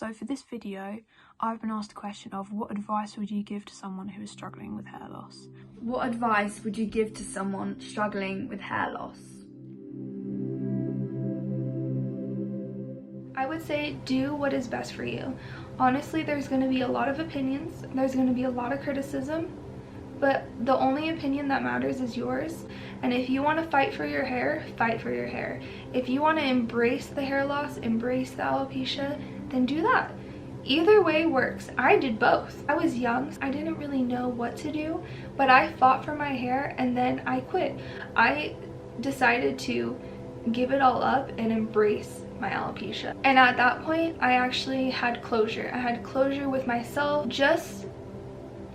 So for this video, I've been asked a question of what advice would you give to someone who is struggling with hair loss? What advice would you give to someone struggling with hair loss? I would say do what is best for you. Honestly, there's going to be a lot of opinions, there's going to be a lot of criticism, but the only opinion that matters is yours. And if you want to fight for your hair, fight for your hair. If you want to embrace the hair loss, embrace the alopecia, then do that. Either way works. I did both. I was young, I didn't really know what to do, but I fought for my hair and then I quit. I decided to give it all up and embrace my alopecia. And at that point, I actually had closure. I had closure with myself. Just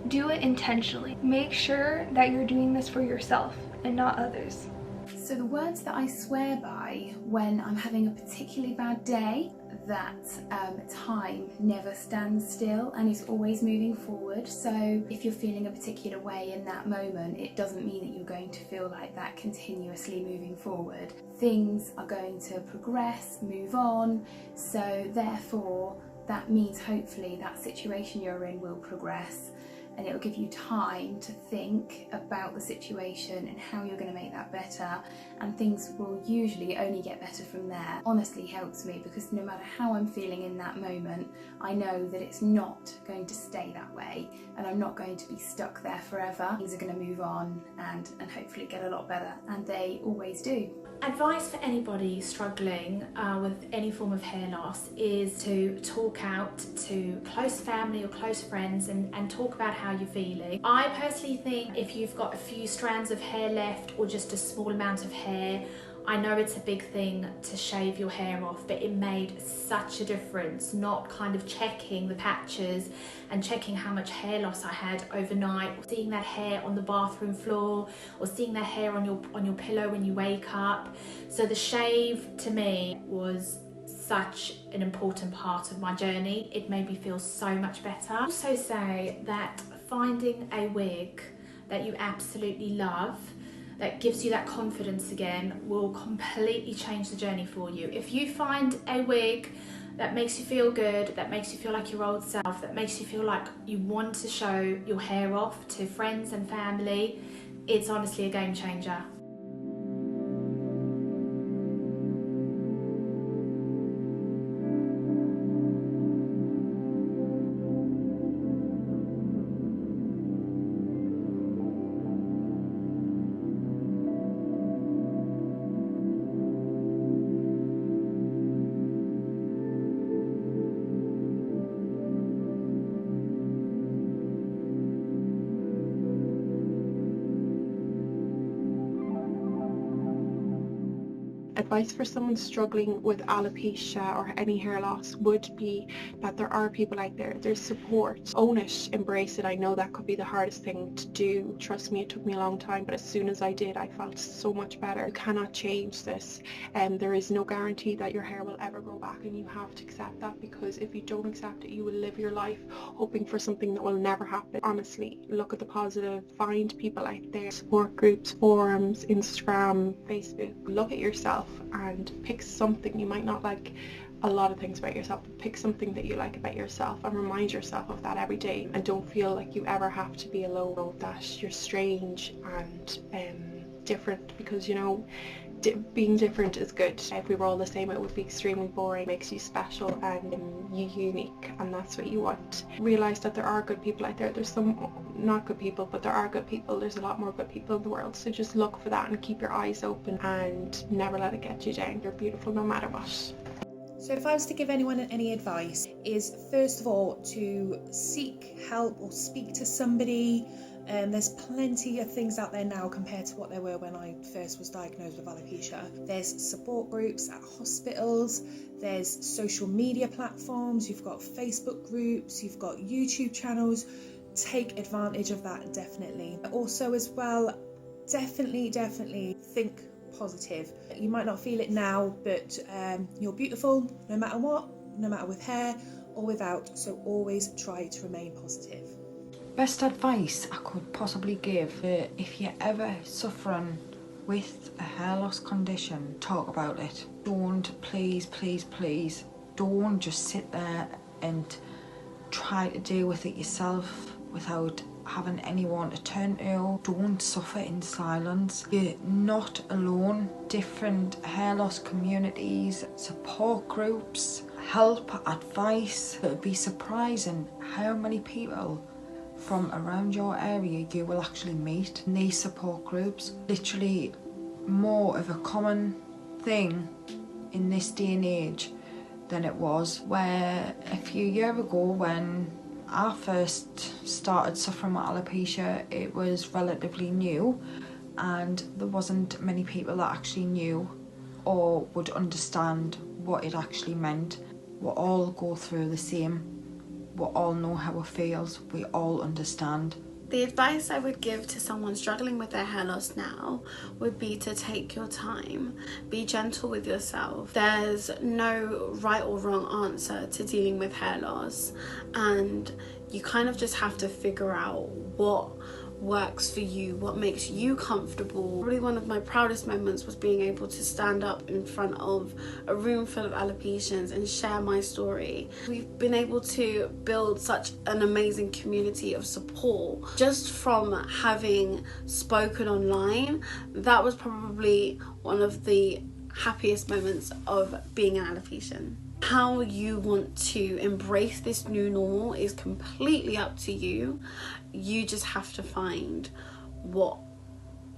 do it intentionally. Make sure that you're doing this for yourself and not others. So the words that I swear by when I'm having a particularly bad day, that time never stands still and is always moving forward. So if you're feeling a particular way in that moment, it doesn't mean that you're going to feel like that continuously moving forward. Things are going to progress, move on, so therefore that means hopefully that situation you're in will progress, and it'll give you time to think about the situation and how you're going to make that better, and things will usually only get better from there. Honestly helps me, because no matter how I'm feeling in that moment, I know that it's not going to stay that way and I'm not going to be stuck there forever. Things are going to move on and hopefully get a lot better, and they always do. Advice for anybody struggling with any form of hair loss is to talk out to close family or close friends and talk about how you're feeling. I personally think if you've got a few strands of hair left or just a small amount of hair, I know it's a big thing to shave your hair off, but it made such a difference not kind of checking the patches and checking how much hair loss I had overnight, or seeing that hair on the bathroom floor, or seeing that hair on your pillow when you wake up. So the shave to me was such an important part of my journey. It made me feel so much better. I also say that finding a wig that you absolutely love, that gives you that confidence again, will completely change the journey for you. If you find a wig that makes you feel good, that makes you feel like your old self, that makes you feel like you want to show your hair off to friends and family, it's honestly a game changer. Advice for someone struggling with alopecia or any hair loss would be that there are people out there, there's support. Own it, embrace it. I know that could be the hardest thing to do. Trust me, it took me a long time, but as soon as I did, I felt so much better. You cannot change this, and there is no guarantee that your hair will ever grow back, and you have to accept that, because if you don't accept it, you will live your life hoping for something that will never happen. Honestly, look at the positive. Find people out there, support groups, forums, Instagram, Facebook. Look at yourself and pick something. You might not like a lot of things about yourself, but pick something that you like about yourself and remind yourself of that every day, and don't feel like you ever have to be alone, or that you're strange and different, because you know, being different is good. If we were all the same, it would be extremely boring. It makes you special and you unique, and that's what you want. Realize that there are good people out there. There's some not good people, but there are good people. There's a lot more good people in the world, so just look for that and keep your eyes open and never let it get you down. You're beautiful no matter what. So if I was to give anyone any advice, is first of all to seek help or speak to somebody. There's plenty of things out there now compared to what there were when I first was diagnosed with alopecia. There's support groups at hospitals, there's social media platforms, you've got Facebook groups, you've got YouTube channels. Take advantage of that, definitely. Also as well, definitely think positive. You might not feel it now, but you're beautiful no matter what, no matter with hair or without, so always try to remain positive. Best advice I could possibly give, if you're ever suffering with a hair loss condition, talk about it. Don't, please, don't just sit there and try to deal with it yourself without having anyone to turn to. Don't suffer in silence. You're not alone. Different hair loss communities, support groups, help, advice. It would be surprising how many people from around your area you will actually meet in these support groups. Literally more of a common thing in this day and age than it was where a few years ago when I first started suffering with alopecia. It was relatively new and there wasn't many people that actually knew or would understand what it actually meant. We all go through the same. We all know how it feels. We all understand. The advice I would give to someone struggling with their hair loss now would be to take your time, be gentle with yourself. There's no right or wrong answer to dealing with hair loss, and you kind of just have to figure out what works for you, what makes you comfortable. Probably one of my proudest moments was being able to stand up in front of a room full of alopecians and share my story. We've been able to build such an amazing community of support just from having spoken online. That was probably one of the happiest moments of being an alopecian. How you want to embrace this new normal is completely up to you. You just have to find what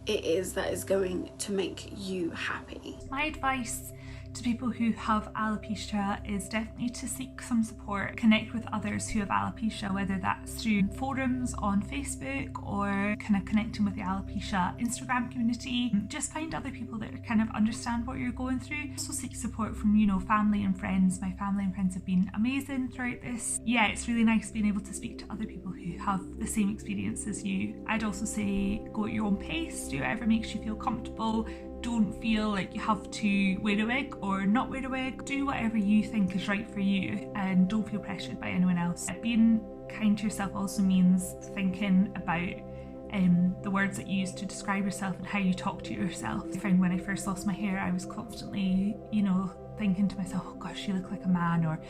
it is that is going to make you happy. My advice to people who have alopecia is definitely to seek some support, connect with others who have alopecia, whether that's through forums on Facebook or kind of connecting with the alopecia Instagram community. Just find other people that kind of understand what you're going through. Also seek support from, you know, family and friends. My family and friends have been amazing throughout this. Yeah, it's really nice being able to speak to other people who have the same experience as you. I'd also say go at your own pace, do whatever makes you feel comfortable. Don't feel like you have to wear a wig or not wear a wig. Do whatever you think is right for you and don't feel pressured by anyone else. Being kind to yourself also means thinking about the words that you use to describe yourself and how you talk to yourself. I found when I first lost my hair, I was constantly, you know, thinking to myself, oh gosh, you look like a man, or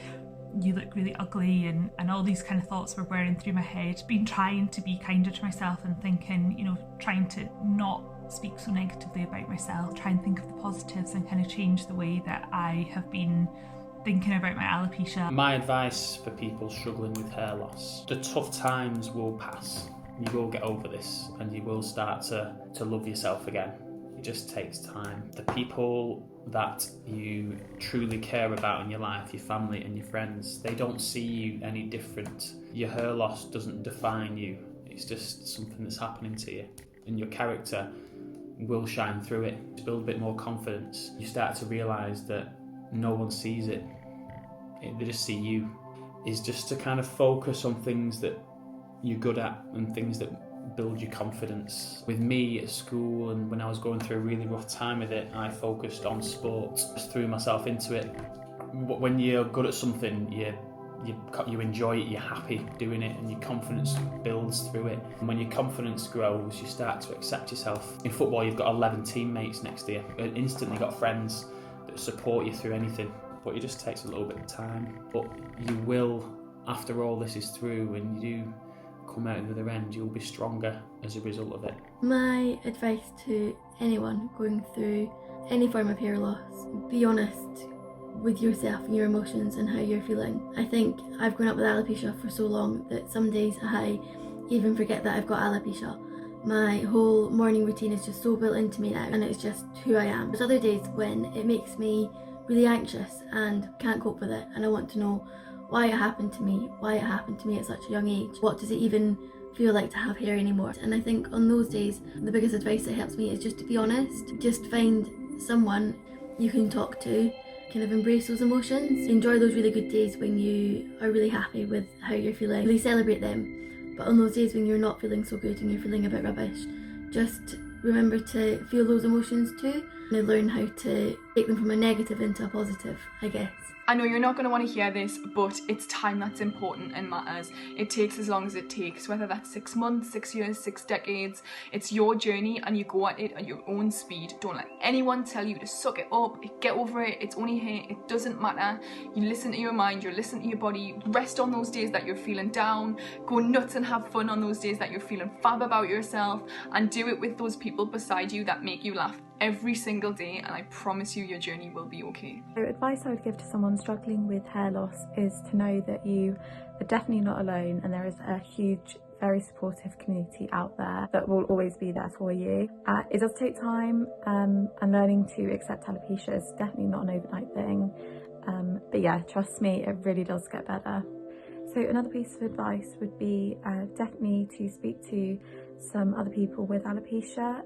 you look really ugly, and all these kind of thoughts were whirring through my head. Been trying to be kinder to myself and thinking, you know, trying to not speak so negatively about myself, try and think of the positives and kind of change the way that I have been thinking about my alopecia. My advice for people struggling with hair loss: the tough times will pass. You will get over this and you will start to love yourself again. It just takes time. The people that you truly care about in your life, your family and your friends, they don't see you any different. Your hair loss doesn't define you. It's just something that's happening to you, and your character will shine through it. To build a bit more confidence, you start to realise that no one sees it. They just see you. Is just to kind of focus on things that you're good at and things that build your confidence. With me at school and when I was going through a really rough time with it, I focused on sports, just threw myself into it. When you're good at something, you enjoy it, you're happy doing it, and your confidence builds through it. And when your confidence grows, you start to accept yourself. In football, you've got 11 teammates next to you, and instantly got friends that support you through anything. But it just takes a little bit of time. But you will, after all this is through and you do come out the other end, you'll be stronger as a result of it. My advice to anyone going through any form of hair loss: be honest with yourself and your emotions and how you're feeling. I think I've grown up with alopecia for so long that some days I even forget that I've got alopecia. My whole morning routine is just so built into me now, and it's just who I am. There's other days when it makes me really anxious and can't cope with it, and I want to know why it happened to me at such a young age. What does it even feel like to have hair anymore? And I think on those days, the biggest advice that helps me is just to be honest. Just find someone you can talk to, kind of embrace those emotions. Enjoy those really good days when you are really happy with how you're feeling. Really celebrate them. But on those days when you're not feeling so good and you're feeling a bit rubbish, just remember to feel those emotions too, They learn how to take them from a negative into a positive, I guess. I know you're not going to want to hear this, but it's time that's important and matters. It takes as long as it takes, whether that's 6 months, 6 years, 6 decades. It's your journey and you go at it at your own speed. Don't let anyone tell you to suck it up, get over it, it's only here, it doesn't matter. You listen to your mind, you listen to your body, rest on those days that you're feeling down, go nuts and have fun on those days that you're feeling fab about yourself, and do it with those people beside you that make you laugh every single day, and I promise you your journey will be okay. So advice I would give to someone struggling with hair loss is to know that you are definitely not alone, and there is a huge, very supportive community out there that will always be there for you. It does take time, and learning to accept alopecia is definitely not an overnight thing, but yeah, trust me, it really does get better. So another piece of advice would be definitely to speak to some other people with alopecia.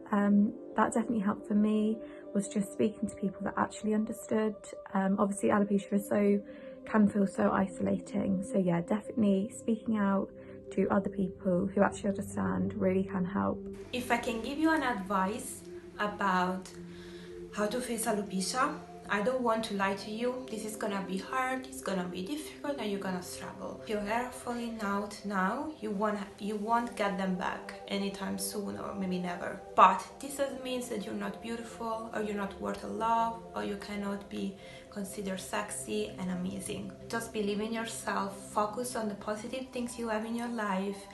That definitely helped for me, was just speaking to people that actually understood. Obviously alopecia can feel so isolating, so yeah, definitely speaking out to other people who actually understand really can help. If I can give you an advice about how to face alopecia, I don't want to lie to you. This is gonna be hard, it's gonna be difficult, and you're gonna struggle. If your hair are falling out now, you won't get them back anytime soon, or maybe never. But this doesn't mean that you're not beautiful, or you're not worth a love, or you cannot be considered sexy and amazing. Just believe in yourself, focus on the positive things you have in your life,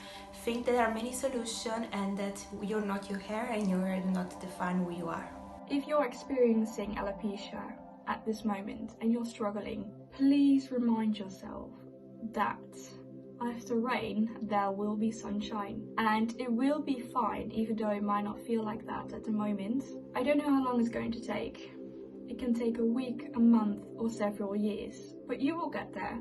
think there are many solutions, and that you're not your hair and your hair do not define who you are. If you're experiencing alopecia at this moment and you're struggling, please remind yourself that after rain there will be sunshine, and it will be fine even though it might not feel like that at the moment. I don't know how long it's going to take. It can take a week, a month, or several years, but you will get there.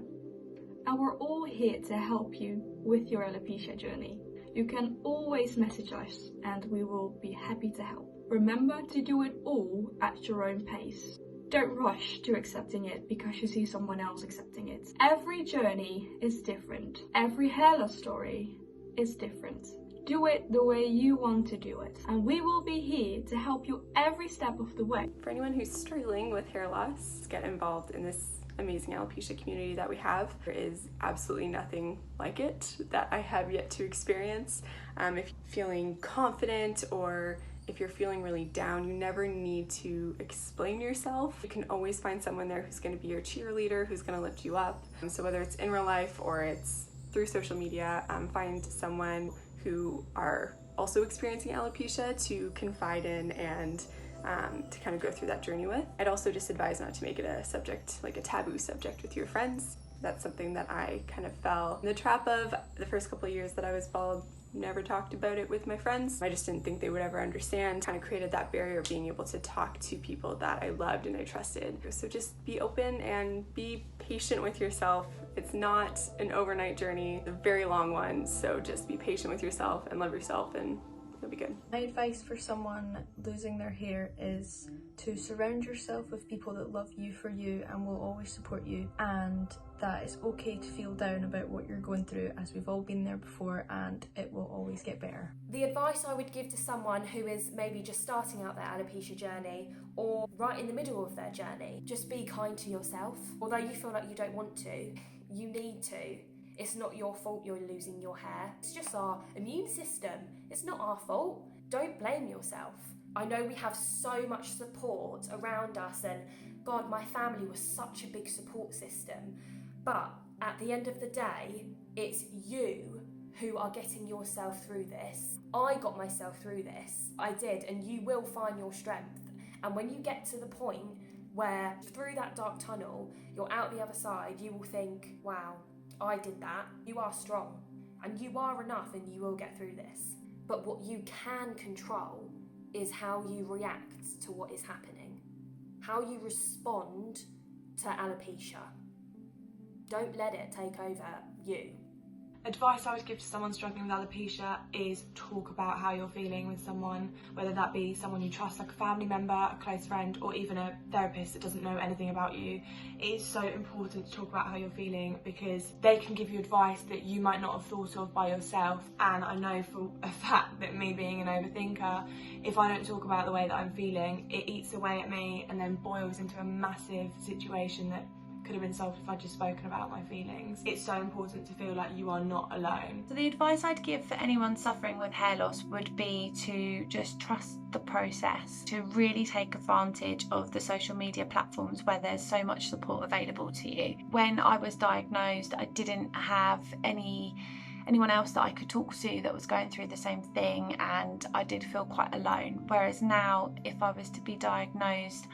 And we're all here to help you with your alopecia journey. You can always message us and we will be happy to help. Remember to do it all at your own pace. Don't rush to accepting it because you see someone else accepting it. Every journey is different. Every hair loss story is different. Do it the way you want to do it, and we will be here to help you every step of the way. For anyone who's struggling with hair loss, get involved in this amazing alopecia community that we have. There is absolutely nothing like it that I have yet to experience. If you're feeling confident, or if you're feeling really down, you never need to explain yourself. You can always find someone there who's going to be your cheerleader, who's going to lift you up. So whether it's in real life or it's through social media, find someone who are also experiencing alopecia to confide in and to kind of go through that journey with. I'd also just advise not to make it a subject, like a taboo subject with your friends. That's something that I kind of fell in the trap of the first couple of years that I was bald. Never talked about it with my friends. I just didn't think they would ever understand. Kind of created that barrier of being able to talk to people that I loved and I trusted. So just be open and be patient with yourself. It's not an overnight journey, it's a very long one. So just be patient with yourself and love yourself, and you'll be good. My advice for someone losing their hair is to surround yourself with people that love you for you and will always support you, and that it's okay to feel down about what you're going through, as we've all been there before, and it will always get better. The advice I would give to someone who is maybe just starting out their alopecia journey or right in the middle of their journey, just be kind to yourself. Although you feel like you don't want to, you need to. It's not your fault you're losing your hair. It's just our immune system. It's not our fault. Don't blame yourself. I know we have so much support around us, and God, my family was such a big support system. But at the end of the day, it's you who are getting yourself through this. I got myself through this. I did, and you will find your strength. And when you get to the point where through that dark tunnel, you're out the other side, you will think, wow, I did that. You are strong and you are enough, and you will get through this. But what you can control is how you react to what is happening, how you respond to alopecia. Don't let it take over you. Advice I would give to someone struggling with alopecia is talk about how you're feeling with someone, whether that be someone you trust like a family member, a close friend, or even a therapist that doesn't know anything about you. It is so important to talk about how you're feeling because they can give you advice that you might not have thought of by yourself. And I know for a fact that me being an overthinker, if I don't talk about the way that I'm feeling, it eats away at me and then boils into a massive situation that could have been solved if I'd just spoken about my feelings. It's so important to feel like you are not alone. So the advice I'd give for anyone suffering with hair loss would be to just trust the process, to really take advantage of the social media platforms where there's so much support available to you. When I was diagnosed, I didn't have anyone else that I could talk to that was going through the same thing, and I did feel quite alone. Whereas now, if I was to be diagnosed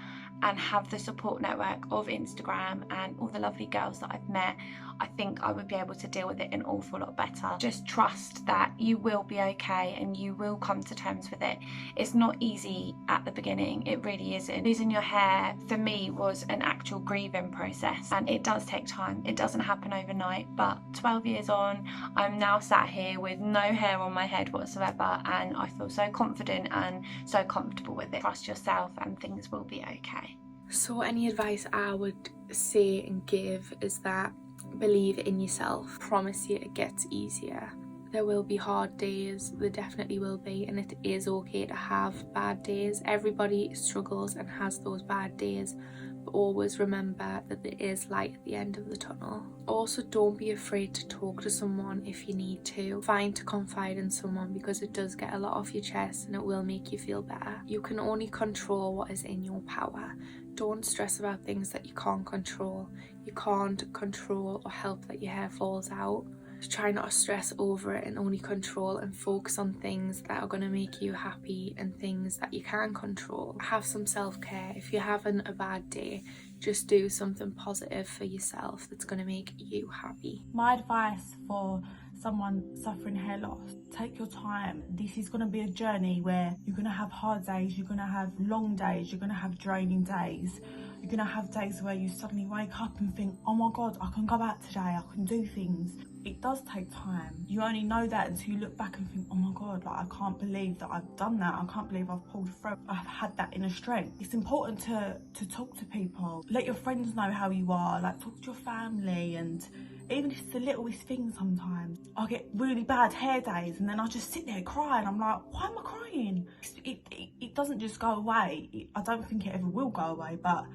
and have the support network of Instagram and all the lovely girls that I've met, I think I would be able to deal with it an awful lot better. Just trust that you will be okay and you will come to terms with it. It's not easy at the beginning, it really isn't. Losing your hair for me was an actual grieving process, and it does take time. It doesn't happen overnight, but 12 years on, I'm now sat here with no hair on my head whatsoever, and I feel so confident and so comfortable with it. Trust yourself and things will be okay. So any advice I would say and give is that believe in yourself. Promise you it gets easier. There will be hard days, there definitely will be, and it is okay to have bad days. Everybody struggles and has those bad days, but always remember that there is light at the end of the tunnel. Also, don't be afraid to talk to someone if you need to. Find to confide in someone because it does get a lot off your chest and it will make you feel better. You can only control what is in your power. Don't stress about things that you can't control. You can't control or help that your hair falls out. Try not to stress over it and only control and focus on things that are going to make you happy and things that you can control. Have some self-care. If you're having a bad day, just do something positive for yourself that's going to make you happy. My advice for someone suffering hair loss, take your time. This is going to be a journey where you're going to have hard days, you're going to have long days, you're going to have draining days. You're going to have days where you suddenly wake up and think, oh my God, I can go out today, I can do things. It does take time. You only know that until you look back and think, oh my God, like I can't believe that I've done that. I can't believe I've pulled through. I've had that inner strength. It's important to talk to people. Let your friends know how you are, like talk to your family, and even if it's the littlest thing sometimes. I get really bad hair days and then I just sit there crying. I'm like, why am I crying? It doesn't just go away. I don't think it ever will go away, but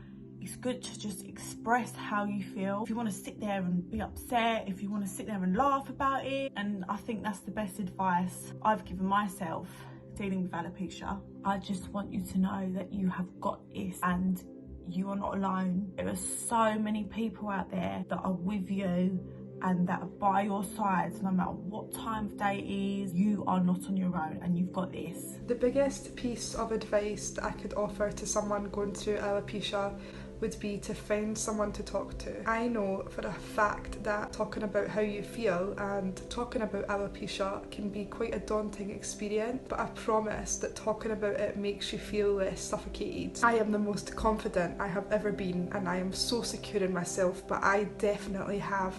it's good to just express how you feel. If you want to sit there and be upset, if you want to sit there and laugh about it, and I think that's the best advice I've given myself dealing with alopecia. I just want you to know that you have got this and you are not alone. There are so many people out there that are with you and that are by your side, no matter what time of day it is. You are not on your own and you've got this. The biggest piece of advice that I could offer to someone going through alopecia would be to find someone to talk to. I know for a fact that talking about how you feel and talking about alopecia can be quite a daunting experience, but I promise that talking about it makes you feel less suffocated. I am the most confident I have ever been and I am so secure in myself, but I definitely have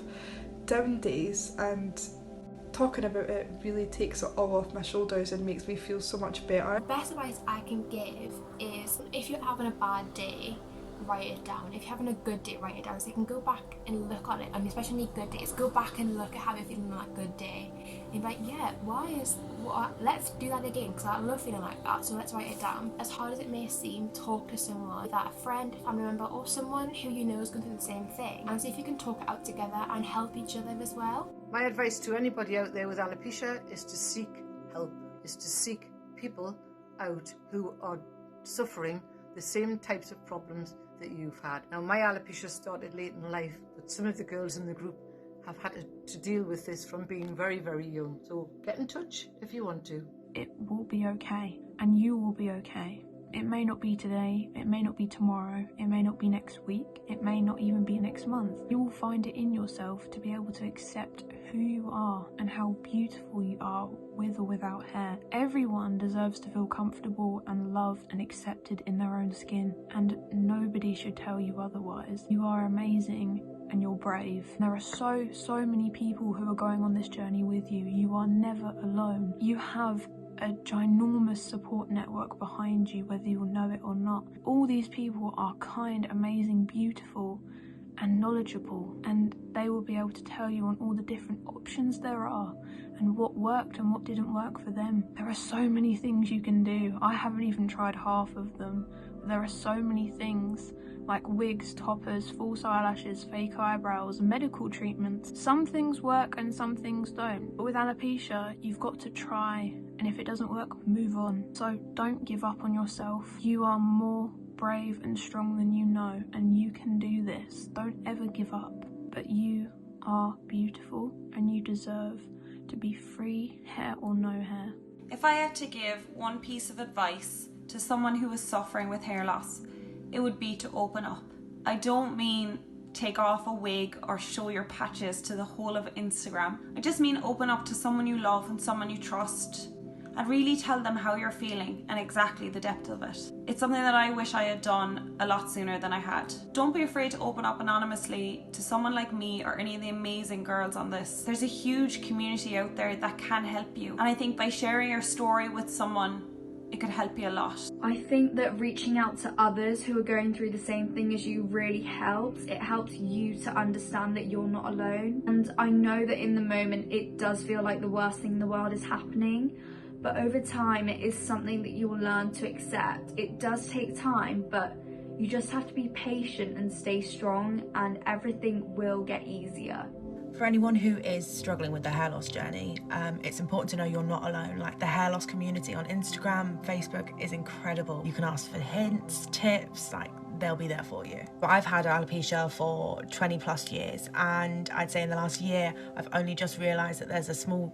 down days, and talking about it really takes it all off my shoulders and makes me feel so much better. The best advice I can give is if you're having a bad day, write it down. If you're having a good day, write it down so you can go back and look on it, and especially good days, go back and look at how you're feeling on that good day and be like, yeah, let's do that again because I love feeling like that, so let's write it down. As hard as it may seem, talk to someone, that a friend, a family member, or someone who you know is going through the same thing, and see if you can talk it out together and help each other as well. My advice to anybody out there with alopecia is to seek help, is to seek people out who are suffering the same types of problems that you've had. Now, my alopecia started late in life, but some of the girls in the group have had to deal with this from being very, very young. So get in touch if you want to. It will be okay, and you will be okay. It may not be today, it may not be tomorrow, it may not be next week, it may not even be next month. You will find it in yourself to be able to accept who you are and how beautiful you are with or without hair. Everyone deserves to feel comfortable and loved and accepted in their own skin, and nobody should tell you otherwise. You are amazing and you're brave. There are so many people who are going on this journey with you. You are never alone. You have a ginormous support network behind you, whether you'll know it or not. All these people are kind, amazing, beautiful, and knowledgeable, and they will be able to tell you on all the different options there are and what worked and what didn't work for them. There are so many things you can do. I haven't even tried half of them. There are so many things, like wigs, toppers, false eyelashes, fake eyebrows, medical treatments. Some things work and some things don't. But with alopecia, you've got to try, and if it doesn't work, move on. So don't give up on yourself. You are more brave and strong than you know, and you can do this. Don't ever give up. But you are beautiful, and you deserve to be free, hair or no hair. If I had to give one piece of advice to someone who is suffering with hair loss, it would be to open up. I don't mean take off a wig or show your patches to the whole of Instagram. I just mean open up to someone you love and someone you trust, and really tell them how you're feeling and exactly the depth of it. It's something that I wish I had done a lot sooner than I had. Don't be afraid to open up anonymously to someone like me or any of the amazing girls on this. There's a huge community out there that can help you, and I think by sharing your story with someone, it could help you a lot. I think that reaching out to others who are going through the same thing as you really helps. It helps you to understand that you're not alone. And I know that in the moment it does feel like the worst thing in the world is happening, but over time it is something that you will learn to accept. It does take time, but you just have to be patient and stay strong, and everything will get easier. For anyone who is struggling with their hair loss journey, it's important to know you're not alone. Like, the hair loss community on Instagram, Facebook is incredible. You can ask for hints, tips, like they'll be there for you. I've had alopecia for 20 plus years, and I'd say in the last year I've only just realised that there's a small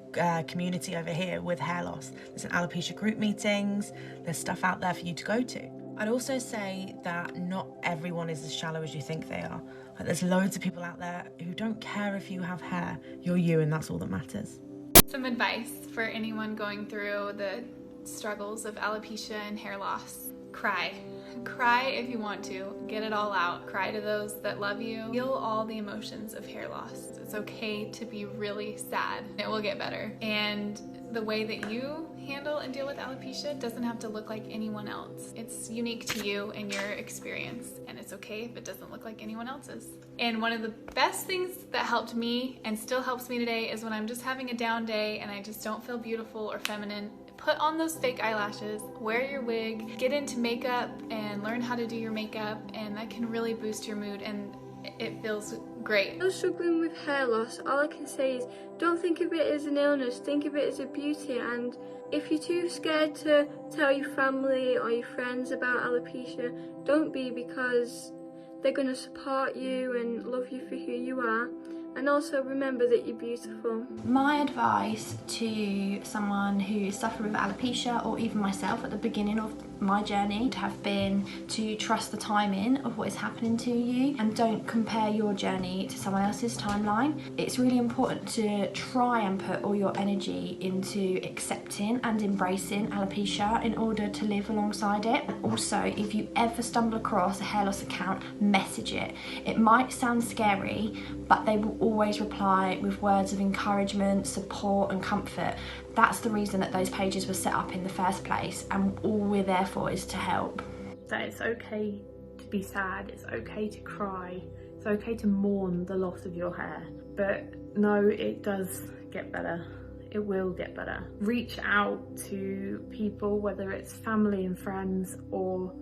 community over here with hair loss. There's an alopecia group meetings, there's stuff out there for you to go to. I'd also say that not everyone is as shallow as you think they are. Like, there's loads of people out there who don't care if you have hair. You're you, and that's all that matters. Some advice for anyone going through the struggles of alopecia and hair loss. Cry. Cry if you want to. Get it all out. Cry to those that love you. Feel all the emotions of hair loss. It's okay to be really sad. It will get better. And the way that you handle and deal with alopecia doesn't have to look like anyone else. It's unique to you and your experience, and it's okay if it doesn't look like anyone else's. And one of the best things that helped me and still helps me today is when I'm just having a down day and I just don't feel beautiful or feminine. Put on those fake eyelashes, wear your wig, get into makeup and learn how to do your makeup, and that can really boost your mood, and it feels great. If you're struggling with hair loss, all I can say is don't think of it as an illness, think of it as a beauty. And if you're too scared to tell your family or your friends about alopecia, don't be, because they're going to support you and love you for who you are. And also remember that you're beautiful. My advice to someone who suffered with alopecia, or even myself at the beginning of my journey, would have been to trust the timing of what is happening to you, and don't compare your journey to someone else's timeline. It's really important to try and put all your energy into accepting and embracing alopecia in order to live alongside it. And also, if you ever stumble across a hair loss account, message it. It might sound scary, but they will always reply with words of encouragement, support and comfort. That's the reason that those pages were set up in the first place, and all we're there for is to help. That it's okay to be sad, it's okay to cry, it's okay to mourn the loss of your hair. But no, it does get better. It will get better. Reach out to people, whether it's family and friends or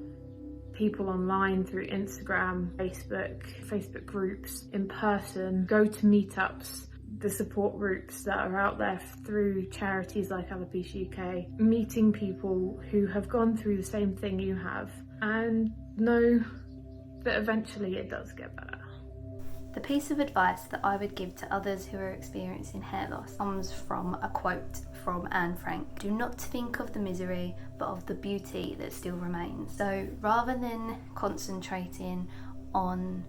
people online through Instagram, Facebook groups, in person. Go to meetups, the support groups that are out there through charities like Alopecia UK, meeting people who have gone through the same thing you have, and know that eventually it does get better. The piece of advice that I would give to others who are experiencing hair loss comes from a quote from Anne Frank. Do not think of the misery, but of the beauty that still remains. So rather than concentrating on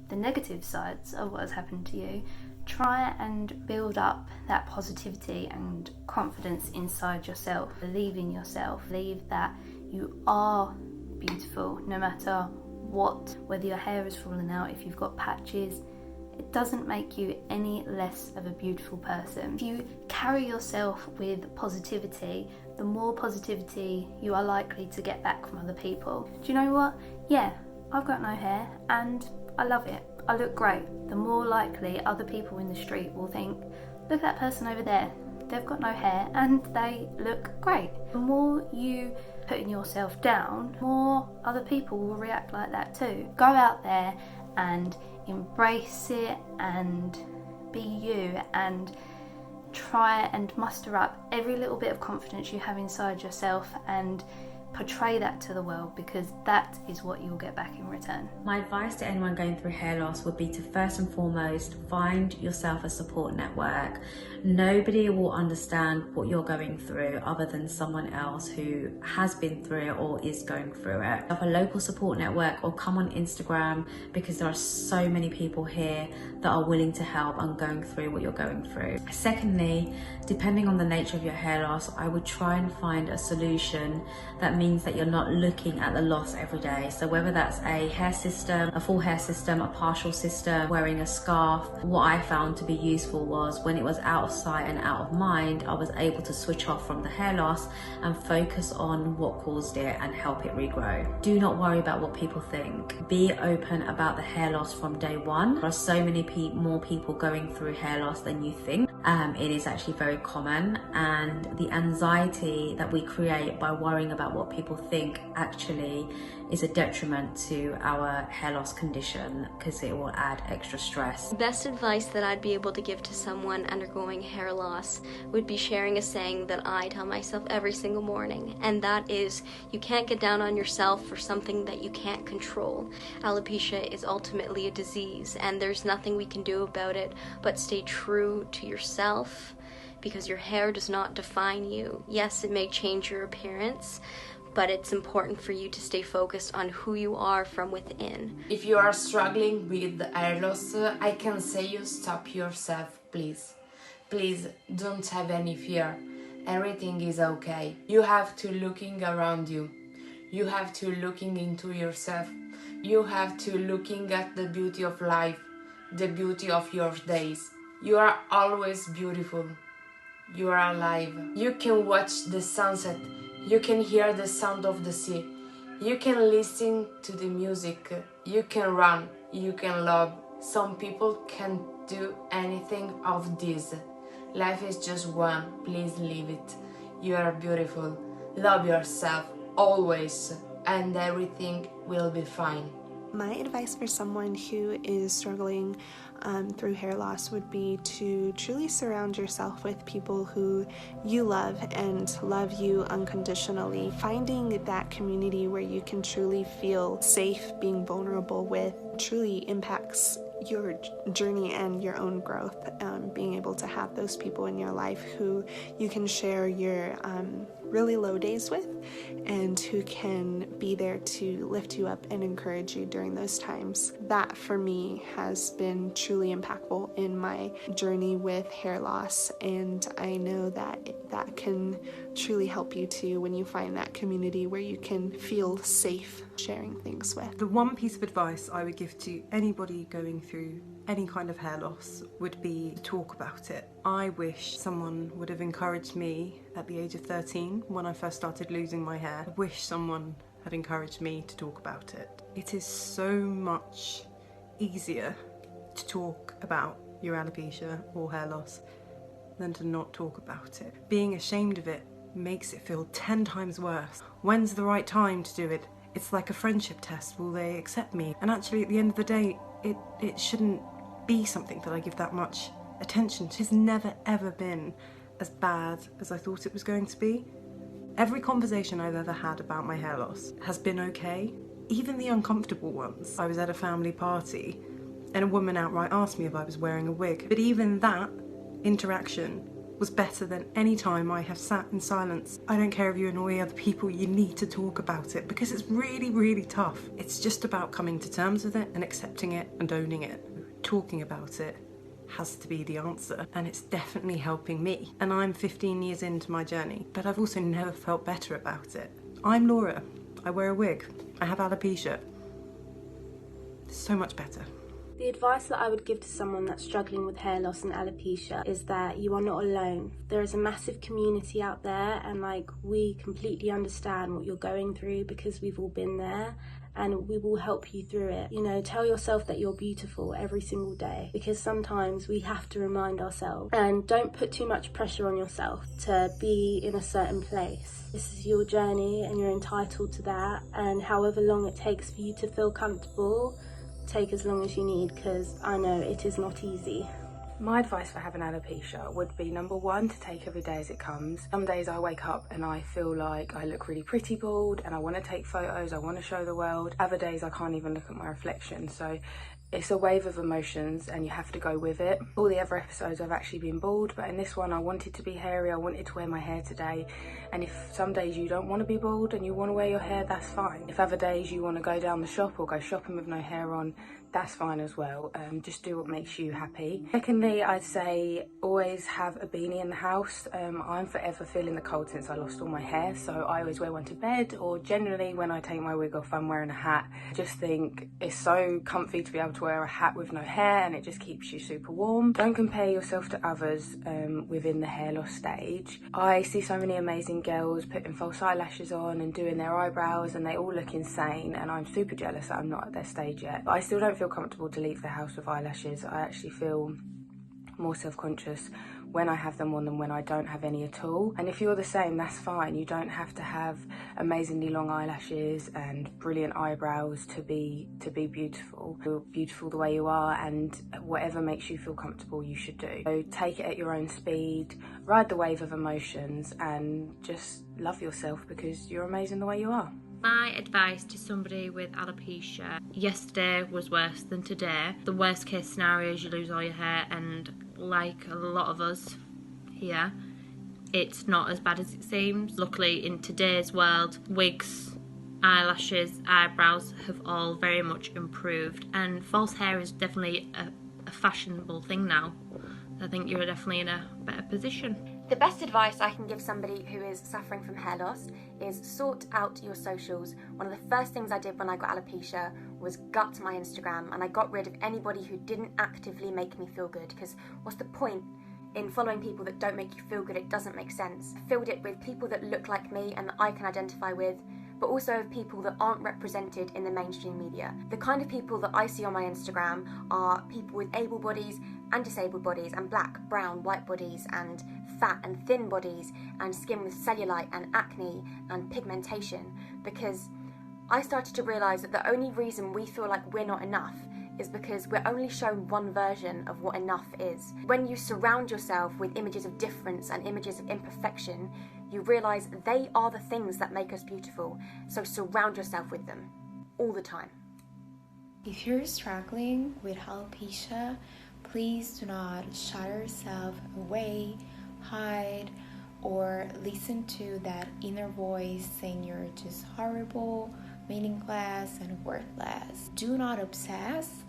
the negative sides of what has happened to you, try and build up that positivity and confidence inside yourself. Believe in yourself. Believe that you are beautiful no matter what, whether your hair is falling out, if you've got patches, it doesn't make you any less of a beautiful person. If you carry yourself with positivity, the more positivity you are likely to get back from other people. Do you know what? Yeah, I've got no hair and I love it. I look great. The more likely other people in the street will think, look at that person over there. They've got no hair and they look great. The more you putting yourself down, more other people will react like that too. Go out there and embrace it and be you, and try and muster up every little bit of confidence you have inside yourself and portray that to the world, because that is what you'll get back in return. My advice to anyone going through hair loss would be to first and foremost find yourself a support network. Nobody will understand what you're going through other than someone else who has been through it or is going through it. Have a local support network or come on Instagram, because there are so many people here that are willing to help and going through what you're going through. Secondly, depending on the nature of your hair loss, I would try and find a solution that means that you're not looking at the loss every day. So whether that's a hair system, a full hair system, a partial system, wearing a scarf, what I found to be useful was when it was out of sight and out of mind, I was able to switch off from the hair loss and focus on what caused it and help it regrow. Do not worry about what people think. Be open about the hair loss from day one. There are so many more people going through hair loss than you think. It is actually very common, and the anxiety that we create by worrying about what people think actually is a detriment to our hair loss condition, because it will add extra stress. The best advice that I'd be able to give to someone undergoing hair loss would be sharing a saying that I tell myself every single morning, and that is, you can't get down on yourself for something that you can't control. Alopecia is ultimately a disease, and there's nothing we can do about it but stay true to yourself, because your hair does not define you. Yes, it may change your appearance, but it's important for you to stay focused on who you are from within. If you are struggling with hair loss, I can say you stop yourself, please. Please don't have any fear. Everything is okay. You have to looking around you. You have to looking into yourself. You have to looking at the beauty of life, the beauty of your days. You are always beautiful. You are alive. You can watch the sunset. You can hear the sound of the sea. You can listen to the music. You can run. You can love. Some people can't do anything of this. Life is just one. Please live it. You are beautiful. Love yourself always, and everything will be fine. My advice for someone who is struggling through hair loss would be to truly surround yourself with people who you love and love you unconditionally. Finding that community where you can truly feel safe being vulnerable with truly impacts your journey and your own growth. Being able to have those people in your life who you can share your really low days with, and who can be there to lift you up and encourage you during those times. That for me has been truly impactful in my journey with hair loss, and I know that that can truly help you too when you find that community where you can feel safe sharing things with. The one piece of advice I would give to anybody going through any kind of hair loss would be to talk about it. I wish someone would have encouraged me at the age of 13 when I first started losing my hair. I wish someone had encouraged me to talk about it. It is so much easier to talk about your alopecia or hair loss than to not talk about it. Being ashamed of it makes it feel 10 times worse. When's the right time to do it? It's like a friendship test. Will they accept me? And actually at the end of the day, it shouldn't be something that I give that much attention to. It's never ever been as bad as I thought it was going to be. Every conversation I've ever had about my hair loss has been okay, even the uncomfortable ones. I was at a family party and a woman outright asked me if I was wearing a wig, but even that interaction was better than any time I have sat in silence. I don't care if you annoy other people, you need to talk about it because it's really, really tough. It's just about coming to terms with it and accepting it and owning it. Talking about it has to be the answer, and it's definitely helping me. And I'm 15 years into my journey, but I've also never felt better about it. I'm Laura. I wear a wig. I have alopecia. It's so much better. The advice that I would give to someone that's struggling with hair loss and alopecia is that you are not alone. There is a massive community out there, and we completely understand what you're going through because we've all been there, and we will help you through it. You know, tell yourself that you're beautiful every single day, because sometimes we have to remind ourselves. And don't put too much pressure on yourself to be in a certain place. This is your journey and you're entitled to that, and however long it takes for you to feel comfortable, take as long as you need, because I know it is not easy. My advice for having alopecia would be, number one, to take every day as it comes. Some days I wake up and I feel like I look really pretty bald and I want to take photos, I want to show the world. Other days I can't even look at my reflection. So it's a wave of emotions and you have to go with it. All the other episodes I've actually been bald, but in this one I wanted to be hairy, I wanted to wear my hair today. And if some days you don't want to be bald and you want to wear your hair, that's fine. If other days you want to go down the shop or go shopping with no hair on, that's fine as well. Just do what makes you happy. Secondly, I'd say always have a beanie in the house. I'm forever feeling the cold since I lost all my hair, so I always wear one to bed, or generally when I take my wig off I'm wearing a hat. Just think it's so comfy to be able to wear a hat with no hair, and it just keeps you super warm. Don't compare yourself to others within the hair loss stage. I see so many amazing girls putting false eyelashes on and doing their eyebrows and they all look insane, and I'm super jealous that I'm not at their stage yet. But I still don't feel comfortable to leave the house with eyelashes. I actually feel more self-conscious when I have them on than when I don't have any at all. And if you're the same, that's fine. You don't have to have amazingly long eyelashes and brilliant eyebrows to be beautiful. You're beautiful the way you are, and whatever makes you feel comfortable you should do. So take it at your own speed, ride the wave of emotions, and just love yourself because you're amazing the way you are. My advice to somebody with alopecia: yesterday was worse than today. The worst case scenario is you lose all your hair, and like a lot of us here, it's not as bad as it seems. Luckily, in today's world, wigs, eyelashes, eyebrows have all very much improved, and false hair is definitely a fashionable thing now. I think you're definitely in a better position. The best advice I can give somebody who is suffering from hair loss is sort out your socials. One of the first things I did when I got alopecia was gut my Instagram, and I got rid of anybody who didn't actively make me feel good, because what's the point in following people that don't make you feel good? It doesn't make sense. I filled it with people that look like me and that I can identify with, but also of people that aren't represented in the mainstream media. The kind of people that I see on my Instagram are people with able bodies and disabled bodies, and black, brown, white bodies, and fat and thin bodies, and skin with cellulite and acne and pigmentation, because I started to realise that the only reason we feel like we're not enough is because we're only shown one version of what enough is. When you surround yourself with images of difference and images of imperfection, you realise they are the things that make us beautiful. So surround yourself with them all the time. If you're struggling with alopecia, please do not shut yourself away, hide, or listen to that inner voice saying you're just horrible, meaningless, and worthless. Do not obsess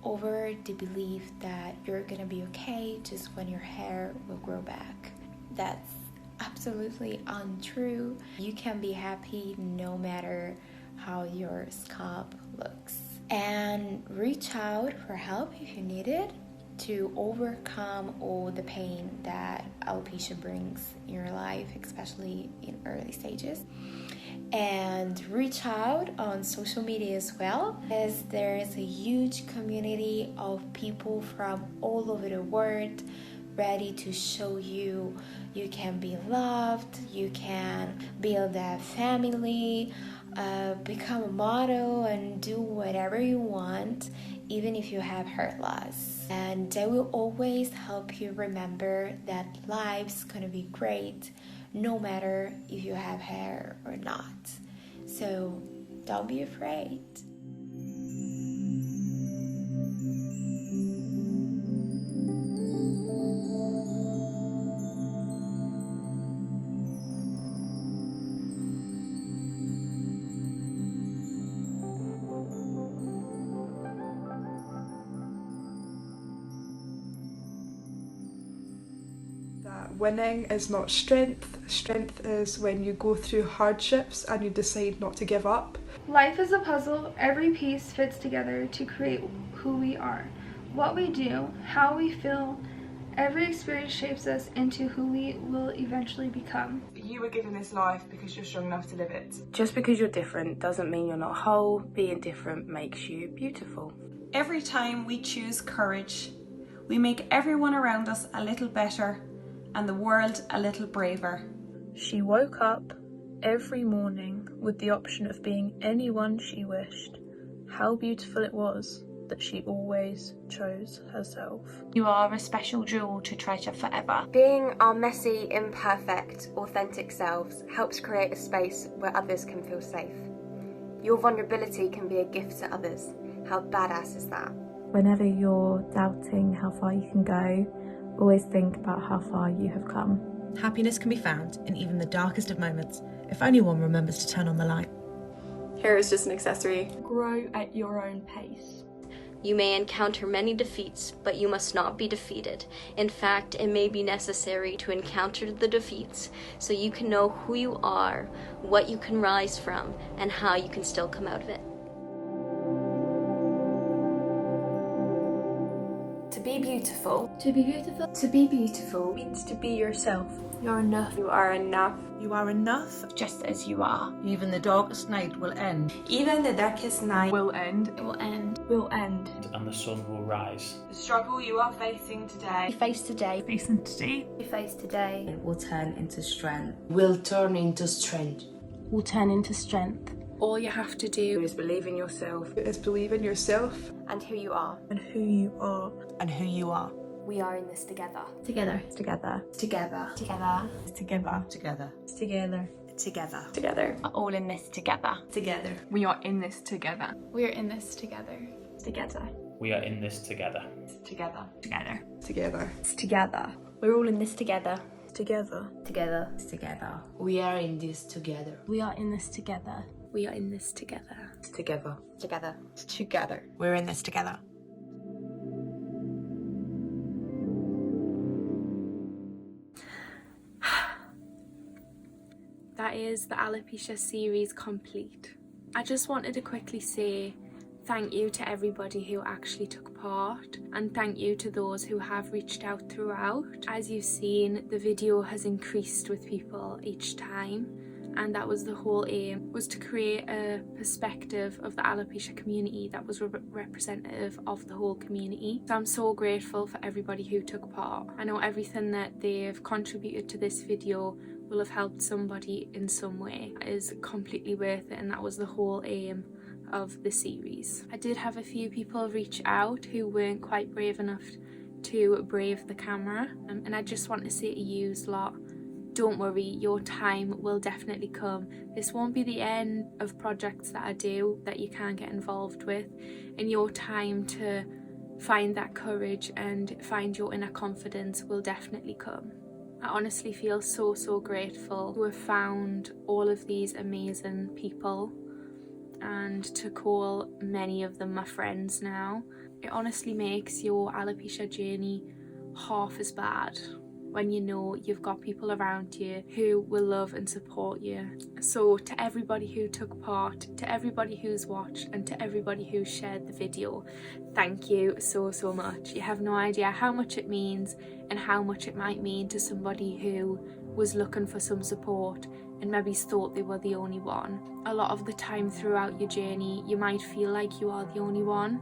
over the belief that you're gonna be okay just when your hair will grow back. That's absolutely untrue. You can be happy no matter how your scalp looks. And reach out for help if you need it to overcome all the pain that alopecia brings in your life, especially in early stages. And reach out on social media as well, as there is a huge community of people from all over the world ready to show you you can be loved, you can build a family, become a model, and do whatever you want, even if you have hair loss. And they will always help you remember that life's gonna be great no matter if you have hair or not. So don't be afraid. Winning is not strength. Strength is when you go through hardships and you decide not to give up. Life is a puzzle. Every piece fits together to create who we are. What we do, how we feel, every experience shapes us into who we will eventually become. You were given this life because you're strong enough to live it. Just because you're different doesn't mean you're not whole. Being different makes you beautiful. Every time we choose courage, we make everyone around us a little better and the world a little braver. She woke up every morning with the option of being anyone she wished. How beautiful it was that she always chose herself. You are a special jewel to treasure forever. Being our messy, imperfect, authentic selves helps create a space where others can feel safe. Your vulnerability can be a gift to others. How badass is that? Whenever you're doubting how far you can go, always think about how far you have come. Happiness can be found in even the darkest of moments, if only one remembers to turn on the light. Hair is just an accessory. Grow at your own pace. You may encounter many defeats, but you must not be defeated. In fact, it may be necessary to encounter the defeats so you can know who you are, what you can rise from, and how you can still come out of it. To be beautiful. To be beautiful. To be beautiful means to be yourself. You're enough. You are enough. You are enough. Just as you are. Even the darkest night will end. Even the darkest night will end. It will end. Will end. And the sun will rise. The struggle you are facing today. You face today. Facing today. You face today. It will turn into strength. Will turn into strength. Will turn into strength. All you have to do is believe in yourself. Is believe in yourself. And who you are. And who you are. And who you are. We are in this together. Together. Together. Together. Together. Together. Together. Together. Together. Together. We're all in this together. Together. We are in this together. We are in this together. Together. We are in this together. Together. Together. Together. Together. We're all in this together. Together. Together. Together. We are in this together. We are in this together. We are in this together. Together. Together. Together. We're in this together. That is the Alopecia series complete. I just wanted to quickly say thank you to everybody who actually took part, and thank you to those who have reached out throughout. As you've seen, the video has increased with people each time, and that was the whole aim, was to create a perspective of the alopecia community that was representative of the whole community. So I'm so grateful for everybody who took part. I know everything that they've contributed to this video will have helped somebody in some way. It is completely worth it, and that was the whole aim of the series. I did have a few people reach out who weren't quite brave enough to brave the camera, and I just want to say to you lot, don't worry, your time will definitely come. This won't be the end of projects that I do that you can get involved with, and your time to find that courage and find your inner confidence will definitely come. I honestly feel so grateful to have found all of these amazing people and to call many of them my friends now. It honestly makes your alopecia journey half as bad when you know you've got people around you who will love and support you. So to everybody who took part, to everybody who's watched, and to everybody who shared the video, thank you so much. You have no idea how much it means and how much it might mean to somebody who was looking for some support and maybe thought they were the only one. A lot of the time throughout your journey, you might feel like you are the only one,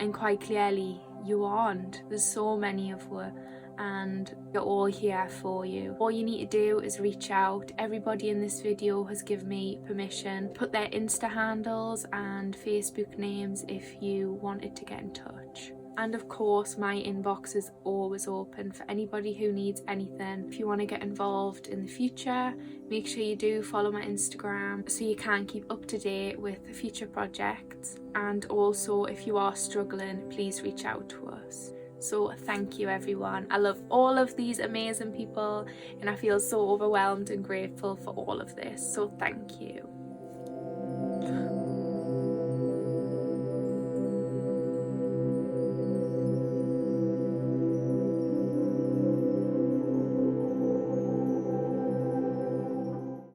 and quite clearly you aren't. There's so many of you, and we're all here for you. All you need to do is reach out. Everybody in this video has given me permission. Put their Insta handles and Facebook names if you wanted to get in touch. And of course, my inbox is always open for anybody who needs anything. If you want to get involved in the future, make sure you do follow my Instagram so you can keep up to date with future projects. And also, if you are struggling, please reach out to us. So thank you everyone. I love all of these amazing people, and I feel so overwhelmed and grateful for all of this. So thank you.